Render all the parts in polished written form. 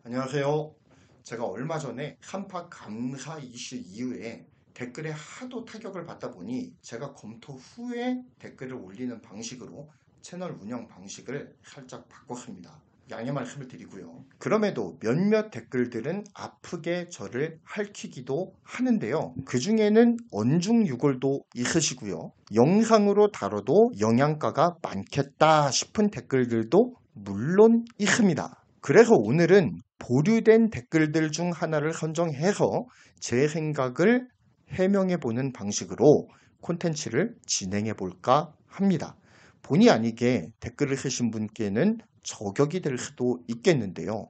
안녕하세요. 제가 얼마 전에 한파 감사 이슈 이후에 댓글에 하도 타격을 받다 보니 제가 검토 후에 댓글을 올리는 방식으로 채널 운영 방식을 살짝 바꿨습니다. 양해 말씀을 드리고요. 그럼에도 몇몇 댓글들은 아프게 저를 핥히기도 하는데요. 그 중에는 언중유골도 있으시고요. 영상으로 다뤄도 영양가가 많겠다 싶은 댓글들도 물론 있습니다. 그래서 오늘은 보류된 댓글들 중 하나를 선정해서 제 생각을 해명해 보는 방식으로 콘텐츠를 진행해 볼까 합니다. 본의 아니게 댓글을 쓰신 분께는 저격이 될 수도 있겠는데요.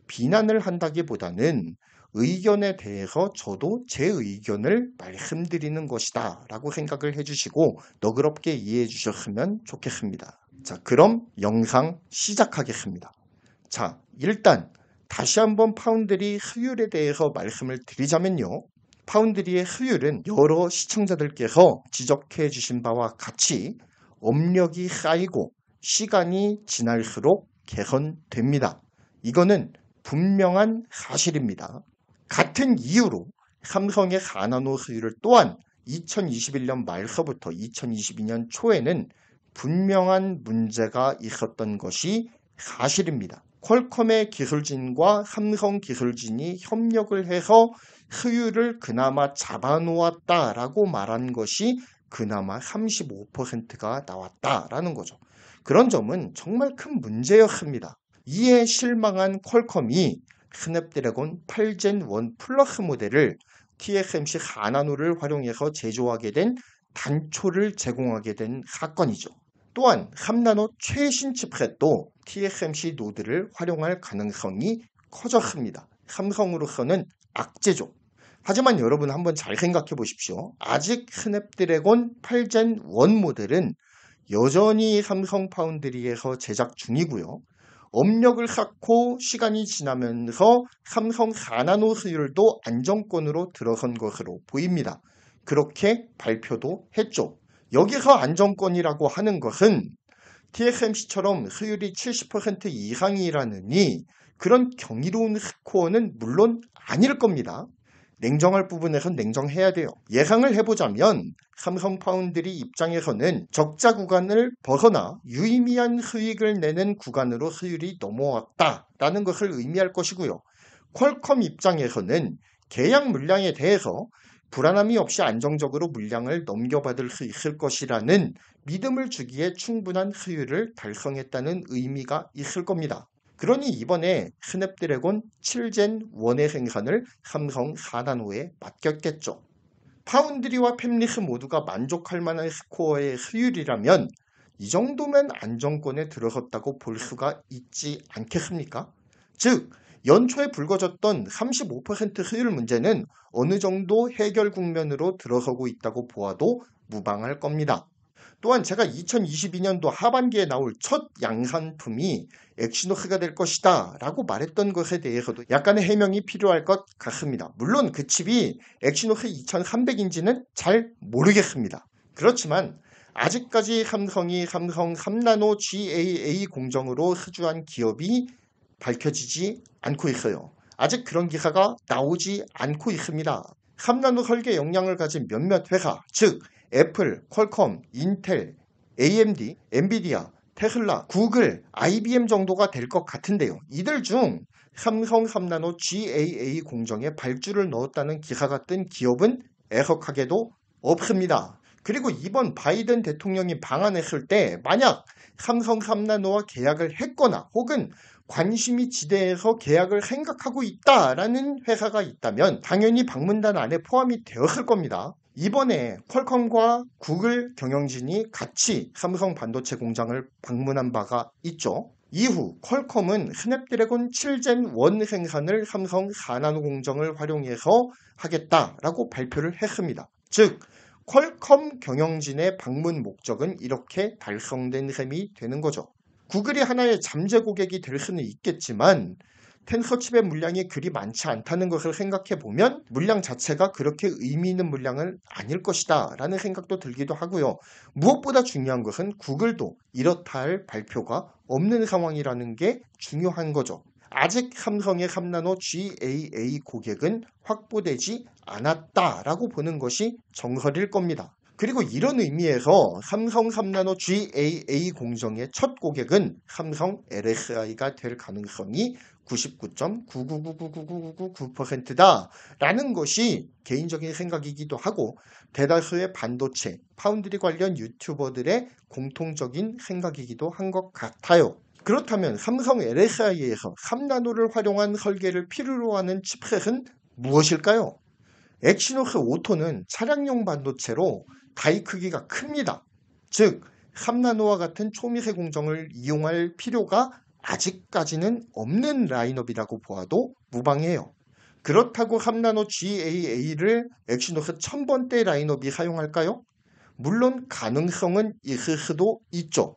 비난을 한다기보다는 의견에 대해서 저도 제 의견을 말씀드리는 것이다 라고 생각을 해주시고 너그럽게 이해해 주셨으면 좋겠습니다. 자, 그럼 영상 시작하겠습니다. 자, 일단 다시 한번 파운드리 수율에 대해서 말씀을 드리자면요. 파운드리의 수율은 여러 시청자들께서 지적해 주신 바와 같이 업력이 쌓이고 시간이 지날수록 개선됩니다. 이거는 분명한 사실입니다. 같은 이유로 삼성의 4나노 수율 또한 2021년 말서부터 2022년 초에는 분명한 문제가 있었던 것이 사실입니다. 퀄컴의 기술진과 삼성 기술진이 협력을 해서 수율을 그나마 잡아놓았다라고 말한 것이 그나마 35%가 나왔다라는 거죠. 그런 점은 정말 큰 문제였습니다. 이에 실망한 퀄컴이 스냅드래곤 8젠 1 플러스 모델을 TSMC 4나노를 활용해서 제조하게 된 단초를 제공하게 된 사건이죠. 또한 3나노 최신 칩셋도 TSMC 노드를 활용할 가능성이 커졌습니다. 삼성으로서는 악재죠. 하지만 여러분 한번 잘 생각해 보십시오. 아직 스냅드래곤 8젠 1 모델은 여전히 삼성 파운드리에서 제작 중이고요. 업력을 쌓고 시간이 지나면서 삼성 4나노 수율도 안정권으로 들어선 것으로 보입니다. 그렇게 발표도 했죠. 여기서 안정권이라고 하는 것은 TSMC처럼 수율이 70% 이상이라느니 그런 경이로운 스코어는 물론 아닐 겁니다. 냉정할 부분에선 냉정해야 돼요. 예상을 해보자면 삼성 파운드리 입장에서는 적자 구간을 벗어나 유의미한 수익을 내는 구간으로 수율이 넘어왔다라는 것을 의미할 것이고요. 퀄컴 입장에서는 계약 물량에 대해서 불안함이 없이 안정적으로 물량을 넘겨받을 수 있을 것이라는 믿음을 주기에 충분한 수율을 달성했다는 의미가 있을 겁니다. 그러니 이번에 스냅드래곤 7젠 1의 생산을 삼성 4나노에 맡겼겠죠. 파운드리와 팹리스 모두가 만족할 만한 스코어의 수율이라면 이 정도면 안정권에 들어섰다고 볼 수가 있지 않겠습니까? 즉, 연초에 불거졌던 35% 수율 문제는 어느 정도 해결 국면으로 들어서고 있다고 보아도 무방할 겁니다. 또한 제가 2022년도 하반기에 나올 첫 양산품이 엑시노스가 될 것이다 라고 말했던 것에 대해서도 약간의 해명이 필요할 것 같습니다. 물론 그 칩이 엑시노스 2300인지는 잘 모르겠습니다. 그렇지만 아직까지 삼성이 삼성 3나노 GAA 공정으로 수주한 기업이 밝혀지지 않고 있어요. 아직 그런 기사가 나오지 않고 있습니다. 3나노 설계 역량을 가진 몇몇 회사, 즉 애플, 퀄컴, 인텔, AMD, 엔비디아, 테슬라, 구글, IBM 정도가 될 것 같은데요. 이들 중 삼성 3나노 GAA 공정에 발주를 넣었다는 기사가 뜬 기업은 애석하게도 없습니다. 그리고 이번 바이든 대통령이 방한했을 때 만약 삼성 3나노와 계약을 했거나 혹은 관심이 지대해서 계약을 생각하고 있다라는 회사가 있다면 당연히 방문단 안에 포함이 되었을 겁니다. 이번에 퀄컴과 구글 경영진이 같이 삼성 반도체 공장을 방문한 바가 있죠. 이후 퀄컴은 스냅드래곤 7젠 1 생산을 삼성 4나노 공정을 활용해서 하겠다라고 발표를 했습니다. 즉 퀄컴 경영진의 방문 목적은 이렇게 달성된 셈이 되는 거죠. 구글이 하나의 잠재 고객이 될 수는 있겠지만 텐서칩의 물량이 그리 많지 않다는 것을 생각해 보면 물량 자체가 그렇게 의미 있는 물량은 아닐 것이다 라는 생각도 들기도 하고요. 무엇보다 중요한 것은 구글도 이렇다 할 발표가 없는 상황이라는 게 중요한 거죠. 아직 삼성의 3나노 GAA 고객은 확보되지 않았다라고 보는 것이 정설일 겁니다. 그리고 이런 의미에서 삼성 3나노 GAA 공정의 첫 고객은 삼성 LSI가 될 가능성이 99.9999999%다 라는 것이 개인적인 생각이기도 하고 대다수의 반도체, 파운드리 관련 유튜버들의 공통적인 생각이기도 한 것 같아요. 그렇다면 삼성 LSI에서 3나노를 활용한 설계를 필요로 하는 칩셋은 무엇일까요? 엑시노스 오토는 차량용 반도체로 다이 크기가 큽니다. 즉 3나노와 같은 초미세 공정을 이용할 필요가 아직까지는 없는 라인업이라고 보아도 무방해요. 그렇다고 3나노 GAA를 엑시노스 1000번대 라인업이 사용할까요? 물론 가능성은 있을 수도 있죠.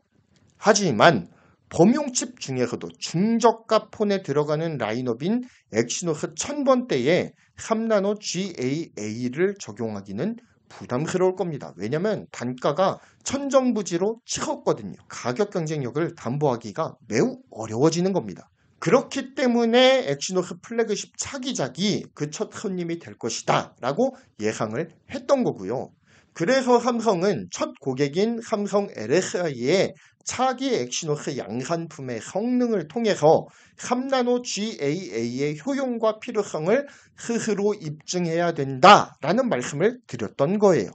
하지만 범용칩 중에서도 중저가 폰에 들어가는 라인업인 엑시노스 1000번대에 3나노 GAA를 적용하기는 부담스러울 겁니다. 왜냐하면 단가가 천정부지로 치솟거든요. 가격 경쟁력을 담보하기가 매우 어려워지는 겁니다. 그렇기 때문에 엑시노스 플래그십 차기작이 그 첫 손님이 될 것이다 라고 예상을 했던 거고요. 그래서 삼성은 첫 고객인 삼성 LSI의 차기 엑시노스 양산품의 성능을 통해서 3나노 GAA의 효용과 필요성을 스스로 입증해야 된다라는 말씀을 드렸던 거예요.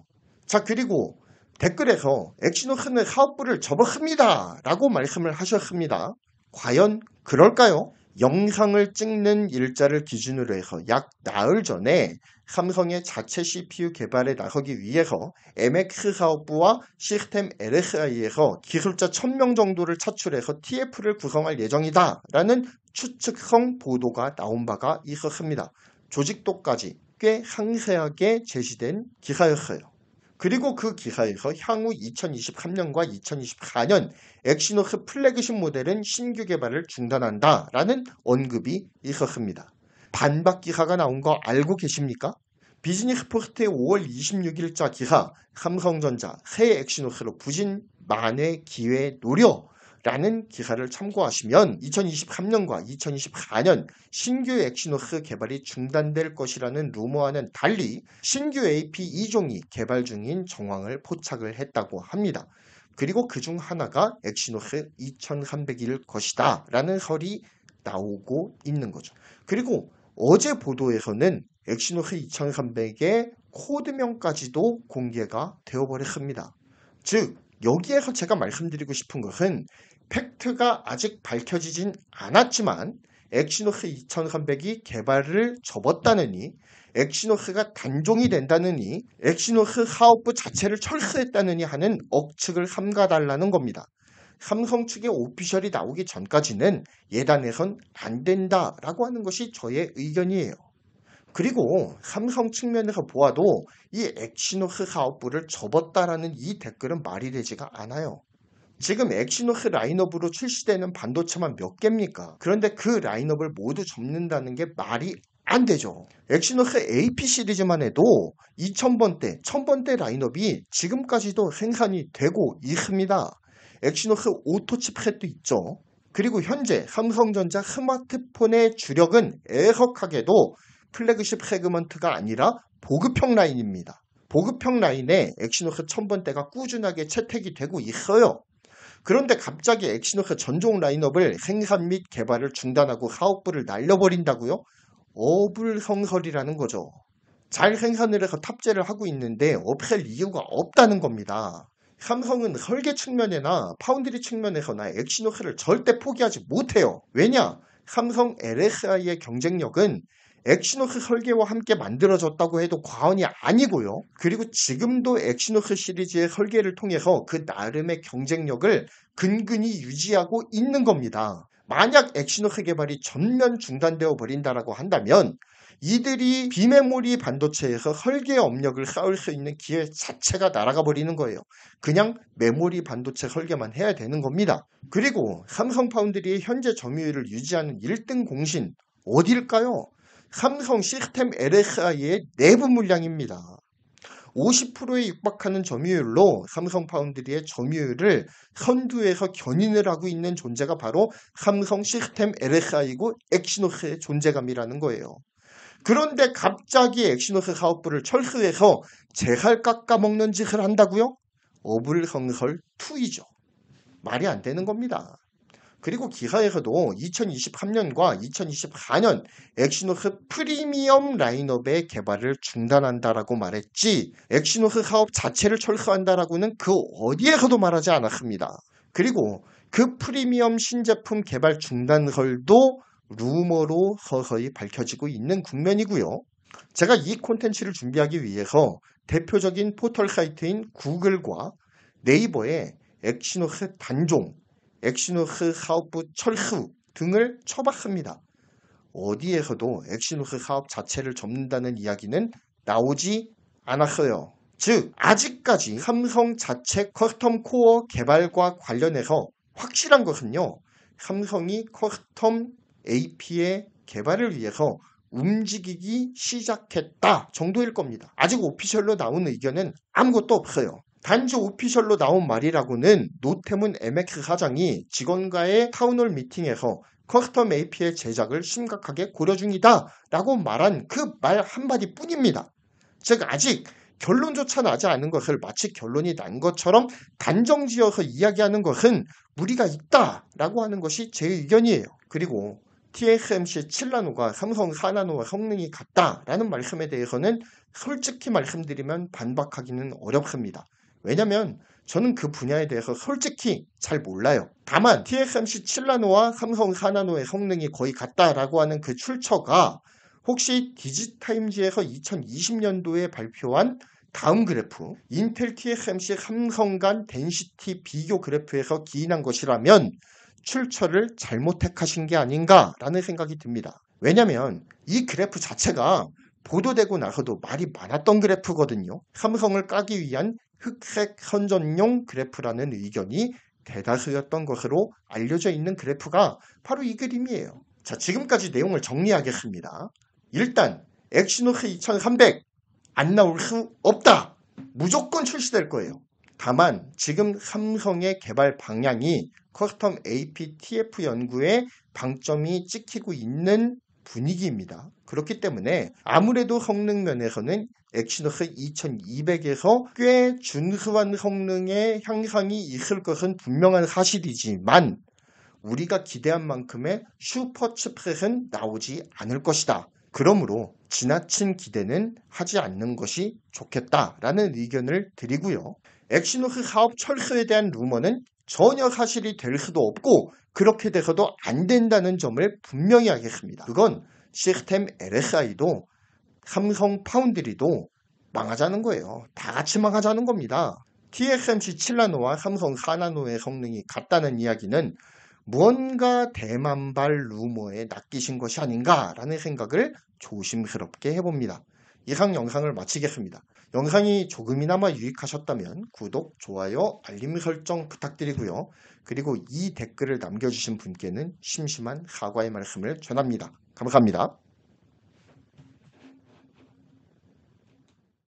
자, 그리고 댓글에서 엑시노스는 사업부를 접었습니다 라고 말씀을 하셨습니다. 과연 그럴까요? 영상을 찍는 일자를 기준으로 해서 약 나흘 전에 삼성의 자체 CPU 개발에 나서기 위해서 MX 사업부와 시스템 LSI에서 기술자 1000명 정도를 차출해서 TF를 구성할 예정이다 라는 추측성 보도가 나온 바가 있었습니다. 조직도까지 꽤 상세하게 제시된 기사였어요. 그리고 그 기사에서 향후 2023년과 2024년 엑시노스 플래그십 모델은 신규 개발을 중단한다 라는 언급이 있었습니다. 반박 기사가 나온 거 알고 계십니까? 비즈니스 포스트의 5월 26일자 기사 삼성전자 새 엑시노스로 부진 만회 기회 노려 라는 기사를 참고하시면 2023년과 2024년 신규 엑시노스 개발이 중단될 것이라는 루머와는 달리 신규 AP 2종이 개발 중인 정황을 포착을 했다고 합니다. 그리고 그중 하나가 엑시노스 2300일 것이다 라는 설이 나오고 있는 거죠. 그리고 어제 보도에서는 엑시노스 2300의 코드명까지도 공개가 되어버렸습니다. 즉 여기에서 제가 말씀드리고 싶은 것은 팩트가 아직 밝혀지진 않았지만 엑시노스 2300이 개발을 접었다느니 엑시노스가 단종이 된다느니 엑시노스 사업부 자체를 철수했다느니 하는 억측을 삼가달라는 겁니다. 삼성 측의 오피셜이 나오기 전까지는 예단해선 안 된다라고 하는 것이 저의 의견이에요. 그리고 삼성 측면에서 보아도 이 엑시노스 사업부를 접었다라는 이 댓글은 말이 되지가 않아요. 지금 엑시노스 라인업으로 출시되는 반도체만 몇 개입니까? 그런데 그 라인업을 모두 접는다는 게 말이 안 되죠. 엑시노스 AP 시리즈만 해도 2000번대, 1000번대 라인업이 지금까지도 생산이 되고 있습니다. 엑시노스 오토 칩셋도 있죠. 그리고 현재 삼성전자 스마트폰의 주력은 애석하게도 플래그십 세그먼트가 아니라 보급형 라인입니다. 보급형 라인에 엑시노스 1000번대가 꾸준하게 채택이 되고 있어요. 그런데 갑자기 엑시노스 전종 라인업을 생산 및 개발을 중단하고 사업부를 날려버린다고요? 어불성설이라는 거죠. 잘 생산을 해서 탑재를 하고 있는데 없앨 이유가 없다는 겁니다. 삼성은 설계 측면이나 파운드리 측면에서나 엑시노스를 절대 포기하지 못해요. 왜냐? 삼성 LSI의 경쟁력은 엑시노스 설계와 함께 만들어졌다고 해도 과언이 아니고요. 그리고 지금도 엑시노스 시리즈의 설계를 통해서 그 나름의 경쟁력을 근근히 유지하고 있는 겁니다. 만약 엑시노스 개발이 전면 중단되어 버린다라고 한다면 이들이 비메모리 반도체에서 설계 업력을 쌓을 수 있는 기회 자체가 날아가 버리는 거예요. 그냥 메모리 반도체 설계만 해야 되는 겁니다. 그리고 삼성 파운드리의 현재 점유율을 유지하는 1등 공신 어딜까요? 삼성 시스템 LSI의 내부 물량입니다. 50%에 육박하는 점유율로 삼성 파운드리의 점유율을 선두에서 견인을 하고 있는 존재가 바로 삼성 시스템 LSI고 엑시노스의 존재감이라는 거예요. 그런데 갑자기 엑시노스 사업부를 철수해서 재살 깎아먹는 짓을 한다고요? 어불성설투이죠. 말이 안 되는 겁니다. 그리고 기사에서도 2023년과 2024년 엑시노스 프리미엄 라인업의 개발을 중단한다라고 말했지 엑시노스 사업 자체를 철수한다라고는 그 어디에서도 말하지 않았습니다. 그리고 그 프리미엄 신제품 개발 중단설도 루머로 서서히 밝혀지고 있는 국면이고요. 제가 이 콘텐츠를 준비하기 위해서 대표적인 포털 사이트인 구글과 네이버에 엑시노스 단종, 엑시노스 사업부 철수 등을 쳐봤습니다. 어디에서도 엑시노스 사업 자체를 접는다는 이야기는 나오지 않았어요. 즉 아직까지 삼성 자체 커스텀 코어 개발과 관련해서 확실한 것은요. 삼성이 커스텀 AP의 개발을 위해서 움직이기 시작했다 정도일 겁니다. 아직 오피셜로 나온 의견은 아무것도 없어요. 단지 오피셜로 나온 말이라고는 노태문 MX 사장이 직원과의 타운홀 미팅에서 커스텀 AP의 제작을 심각하게 고려 중이다 라고 말한 그 말 한마디 뿐입니다. 즉 아직 결론조차 나지 않은 것을 마치 결론이 난 것처럼 단정지어서 이야기하는 것은 무리가 있다 라고 하는 것이 제 의견이에요. 그리고 TSMC 7나노가 삼성 4나노와 성능이 같다라는 말씀에 대해서는 솔직히 말씀드리면 반박하기는 어렵습니다. 왜냐면 저는 그 분야에 대해서 솔직히 잘 몰라요. 다만 TSMC 7나노와 삼성 4나노의 성능이 거의 같다라고 하는 그 출처가 혹시 디지타임즈에서 2020년도에 발표한 다음 그래프 인텔 TSMC 삼성 간 덴시티 비교 그래프에서 기인한 것이라면 출처를 잘못 택하신 게 아닌가라는 생각이 듭니다. 왜냐면 이 그래프 자체가 보도되고 나서도 말이 많았던 그래프거든요. 삼성을 까기 위한 흑색 선전용 그래프라는 의견이 대다수였던 것으로 알려져 있는 그래프가 바로 이 그림이에요. 자, 지금까지 내용을 정리하겠습니다. 일단 엑시노스 2300 안 나올 수 없다. 무조건 출시될 거예요. 다만 지금 삼성의 개발 방향이 커스텀 APTF 연구에 방점이 찍히고 있는 분위기입니다. 그렇기 때문에 아무래도 성능 면에서는 엑시노스 2200에서 꽤 준수한 성능의 향상이 있을 것은 분명한 사실이지만 우리가 기대한 만큼의 슈퍼 칩셋은 나오지 않을 것이다. 그러므로 지나친 기대는 하지 않는 것이 좋겠다라는 의견을 드리고요. 엑시노스 사업 철수에 대한 루머는 전혀 사실이 될 수도 없고 그렇게 돼서도 안 된다는 점을 분명히 하겠습니다. 그건 시스템 LSI도 삼성 파운드리도 망하자는 거예요. 다 같이 망하자는 겁니다. TSMC 7나노와 삼성 4나노의 성능이 같다는 이야기는 무언가 대만발 루머에 낚이신 것이 아닌가라는 생각을 조심스럽게 해봅니다. 이상 영상을 마치겠습니다. 영상이 조금이나마 유익하셨다면 구독, 좋아요, 알림 설정 부탁드리고요. 그리고 이 댓글을 남겨주신 분께는 심심한 사과의 말씀을 전합니다. 감사합니다.